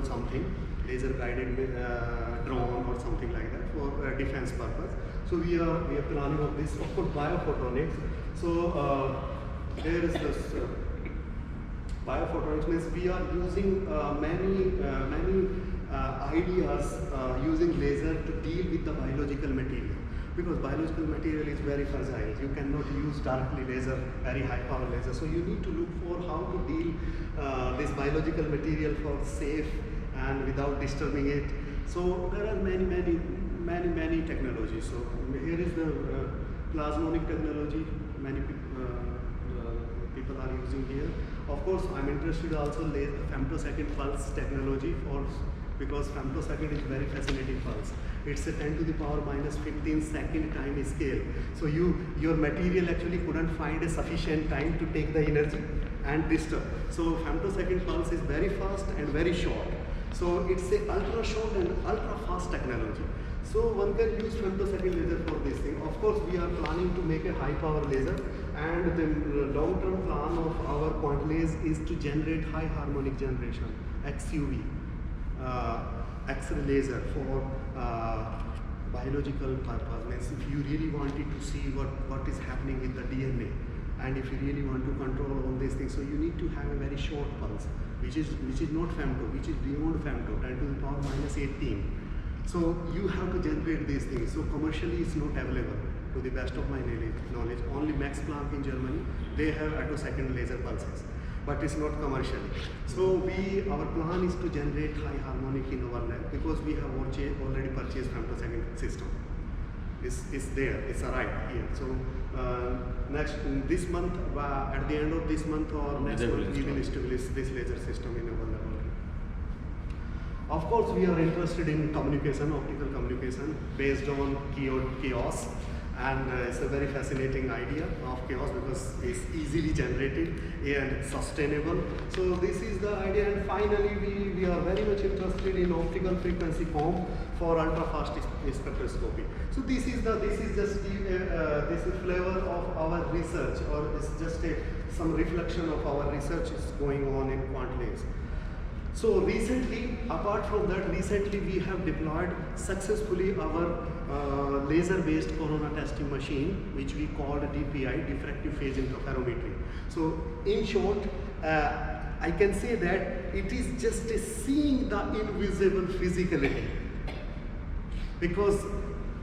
something, laser guided drone or something like that for defense purpose. So we are planning of this. Of course, biophotonics. So there is this biophotonics means we are using many ideas using laser to deal with the biological material, because biological material is very fragile. You cannot use directly laser, very high power laser. So you need to look for how to deal this biological material for safe and without disturbing it. So there are many technologies. So here is the plasmonic technology. Many people are using here. Of course, I'm interested also in femtosecond pulse technology because femtosecond is very fascinating pulse. It's a 10 to the power minus 15 second time scale. So your material actually couldn't find a sufficient time to take the energy and disturb. So femtosecond pulse is very fast and very short. So it's a ultra short and ultra fast technology. So one can use femtosecond laser for this thing. Of course, we are planning to make a high power laser, and the long term plan of our Quantlase is to generate high harmonic generation, XUV, X-ray laser for biological purpose. Means if you really wanted to see what is happening with the DNA, and if you really want to control all these things, so you need to have a very short pulse, which is not femto, which is beyond femto, 10 to the power minus 18. So you have to generate these things. So commercially it's not available to the best of my knowledge. Only Max Planck in Germany, they have attosecond laser pulses, but it's not commercially. So our plan is to generate high harmonic in our lab, because we have already purchased femtosecond system. It's there, it's arrived here. So this month, at the end of this month or next month, we will establish this laser system in our lab. Of course, we are interested in communication, optical communication based on chaos, and it's a very fascinating idea of chaos because it's easily generated and sustainable. So this is the idea, and finally we are very much interested in optical frequency comb for ultra fast spectroscopy. So this is just this is flavor of our research, or it's just some reflection of our research is going on in Quantlase. So recently, apart from that, we have deployed successfully our laser-based corona testing machine, which we called DPI, diffractive phase interferometry. So in short, I can say that it is just seeing the invisible physicality, because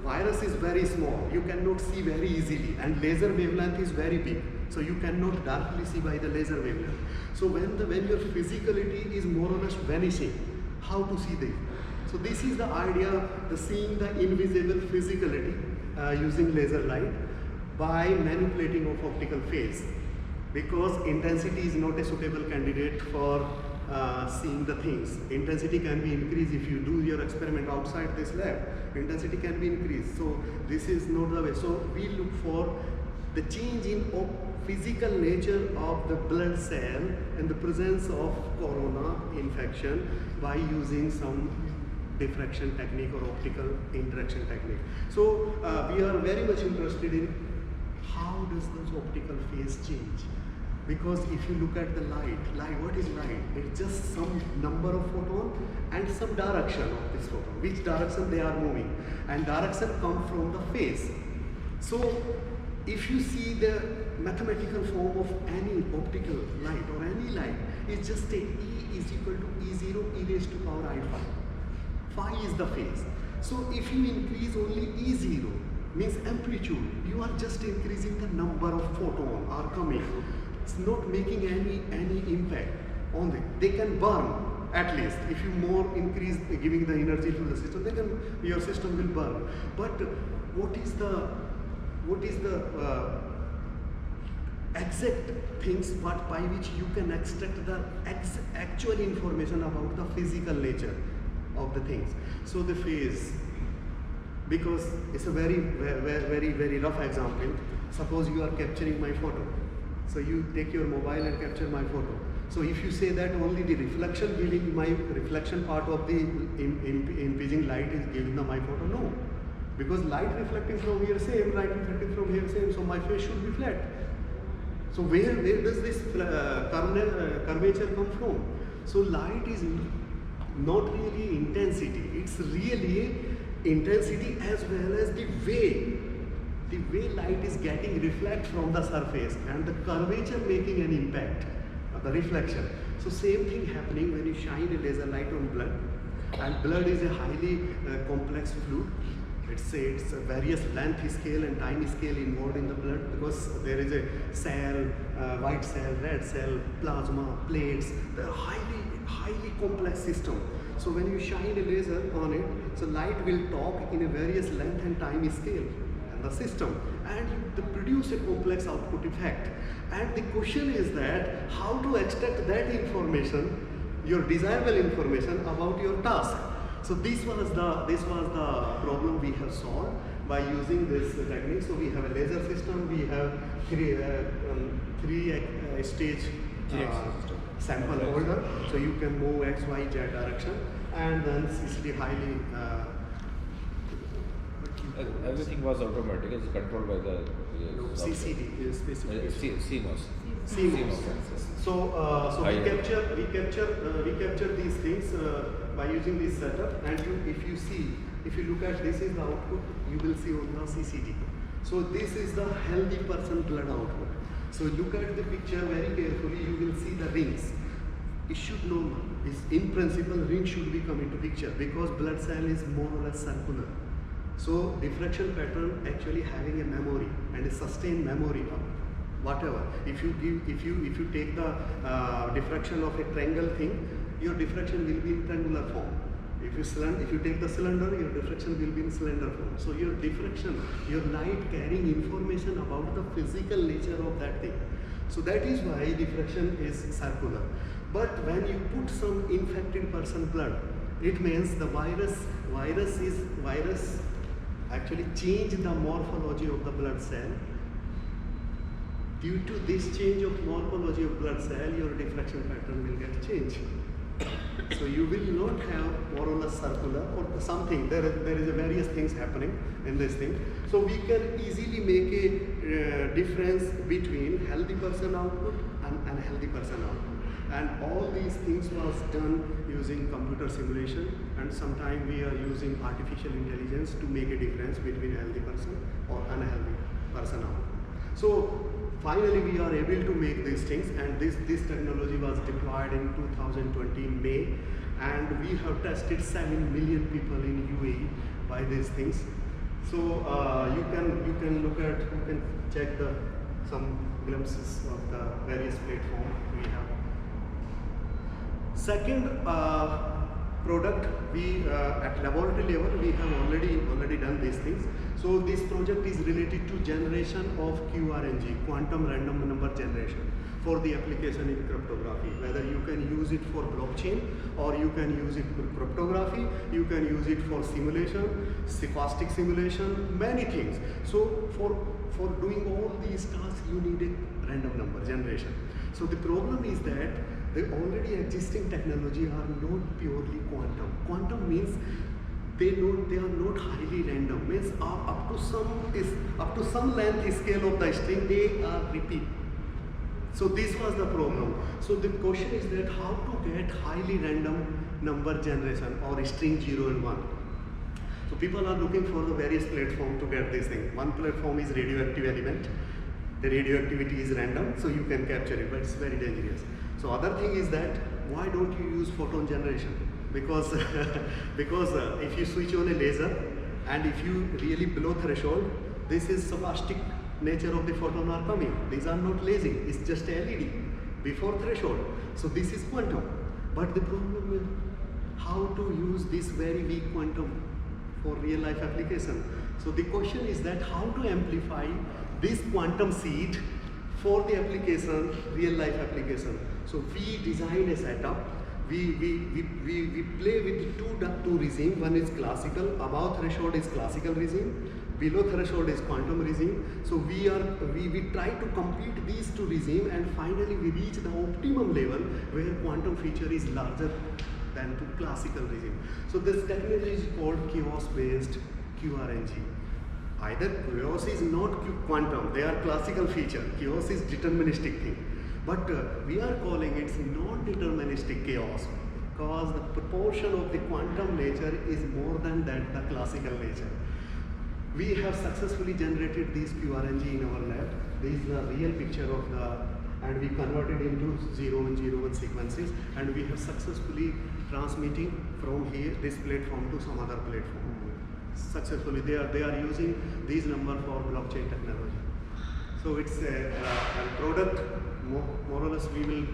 virus is very small, you cannot see very easily, and laser wavelength is very big. So you cannot directly see by the laser wavelength. So when your physicality is more or less vanishing, how to see this? So this is the idea, the seeing the invisible physicality using laser light by manipulating of optical phase, because intensity is not a suitable candidate for seeing the things. Intensity can be increased if you do your experiment outside this lab. Intensity can be increased. So this is not the way. So we look for the change in physical nature of the blood cell and the presence of corona infection by using some diffraction technique or optical interaction technique. So we are very much interested in how does this optical phase change. Because if you look at the light, what is light? It's just some number of photons and some direction of this photon, which direction they are moving, and direction comes from the phase. So if you see the mathematical form of any optical light or any light, it's just take E is equal to E0 e raised to power I phi. Phi is the phase. So if you increase only E0, means amplitude, you are just increasing the number of photons are coming. It's not making any impact on it. They can burn at least. If you more increase giving the energy to the system, your system will burn. But what is the exact things by which you can extract the actual information about the physical nature of the things? So the phase, because it's a very rough example. Suppose you are capturing my photo. So you take your mobile and capture my photo. So if you say that only the reflection giving my reflection part of the impinging light is giving my photo, no. Because light reflecting from here same, light reflecting from here same, so my face should be flat. So where does this curvature come from? So light is not really intensity, it's really intensity as well as the way light is getting reflect from the surface and the curvature making an impact, the reflection. So same thing happening when you shine a laser light on blood, and blood is a highly complex fluid. It's a various length scale and time scale involved in the blood, because there is a cell, white cell, red cell, plasma, plates. They're highly complex system. So when you shine a laser on it, so light will talk in a various length and time scale and the system, and they produce a complex output effect. And the question is that how to extract that information, your desirable information about your task. So this was the problem we have solved by using this technique. So we have a laser system, we have three stage sample holder, so you can move X, Y, Z direction, and then CCD highly. Everything was automatic. It's controlled by the CCD is specifically CMOS. So we capture these things by using this setup, and if you look at this is the output, you will see on the CCD. So this is the healthy person blood output. So look at the picture very carefully, you will see the rings. It should normal. In principle, ring should be come into picture because blood cell is more or less circular. So diffraction pattern actually having a memory and a sustained memory of whatever. If you take the diffraction of a triangle thing, your diffraction will be in triangular form. If you take the cylinder, your diffraction will be in cylinder form. So your diffraction, your light carrying information about the physical nature of that thing. So that is why diffraction is circular. But when you put some infected person blood, it means the virus actually change the morphology of the blood cell. Due to this change of morphology of blood cell, your diffraction pattern will get changed. So you will not have more or less circular or something. There is a various things happening in this thing. So we can easily make a difference between healthy person output and unhealthy person output. And all these things was done using computer simulation, and sometimes we are using artificial intelligence to make a difference between healthy person or unhealthy person output. So finally we are able to make these things, and this technology was deployed in 2020 May, and we have tested 7 million people in UAE by these things. So you can check some glimpses of the various platforms we have. Second product, we at laboratory level we have already done these things. So this project is related to generation of QRNG, quantum random number generation, for the application in cryptography. Whether you can use it for blockchain or you can use it for cryptography, you can use it for simulation, stochastic simulation, many things. So for doing all these tasks, you need a random number generation. So the problem is that the already existing technology are not purely quantum. Quantum means they are not highly random. Means up to some length scale of the string they are repeat. So this was the problem. So the question is that how to get highly random number generation or string 0 and 1. So people are looking for the various platforms to get this thing. One platform is radioactive element. The radioactivity is random, so you can capture it, but it's very dangerous. So other thing is that why don't you use photon generation? Because if you switch on a laser and if you really below threshold, this is stochastic nature of the photon are coming. These are not lasing, it's just LED before threshold. So this is quantum. But the problem is how to use this very weak quantum for real life application. So the question is that how to amplify this quantum seed for the application, real life application. So we design a setup. We play with two regime. One is classical, above threshold is classical regime, below threshold is quantum regime. So we try to complete these two regime, and finally we reach the optimum level where quantum feature is larger than to classical regime. So this technology is called chaos based QRNG. Either chaos is not quantum, they are classical feature. Chaos is deterministic thing. But we are calling it non-deterministic chaos. because the proportion of the quantum nature is more than that the classical nature. We have successfully generated these QRNG in our lab. This is the real picture of and we converted into 0101 sequences, and we have successfully transmitting from here, this platform to some other platform. Successfully, they are using these number for blockchain technology. So it's a product, more or less we will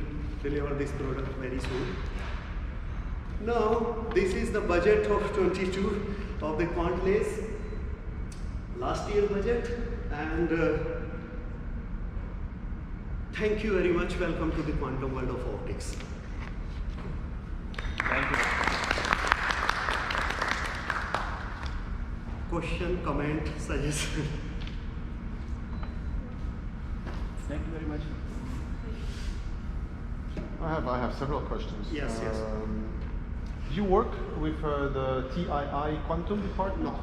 deliver this product very soon. Now, this is the budget of 22 of the Quantlase, last year budget, and thank you very much. Welcome to the quantum world of optics. Thank you. Question, comment, suggestion? Thank you very much. I have several questions. Yes, yes. Do you work with the TII quantum department? No.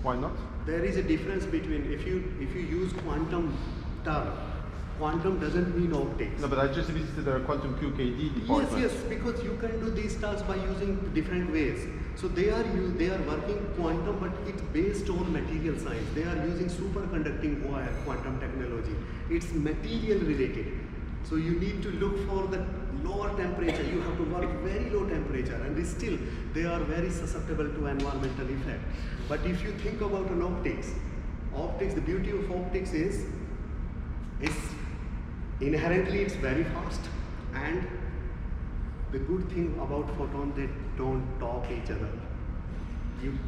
Why not? There is a difference between if you use quantum term. Quantum doesn't mean optics. No, but I just visited the quantum QKD department. Yes, because you can do these tasks by using different ways. So they are working quantum, but it's based on material science. They are using superconducting wire quantum technology. It's material related. So you need to look for the lower temperature. You have to work very low temperature, and still they are very susceptible to environmental effect. But if you think about an optics, the beauty of optics is inherently it's very fast, and the good thing about photon, they don't talk each other. You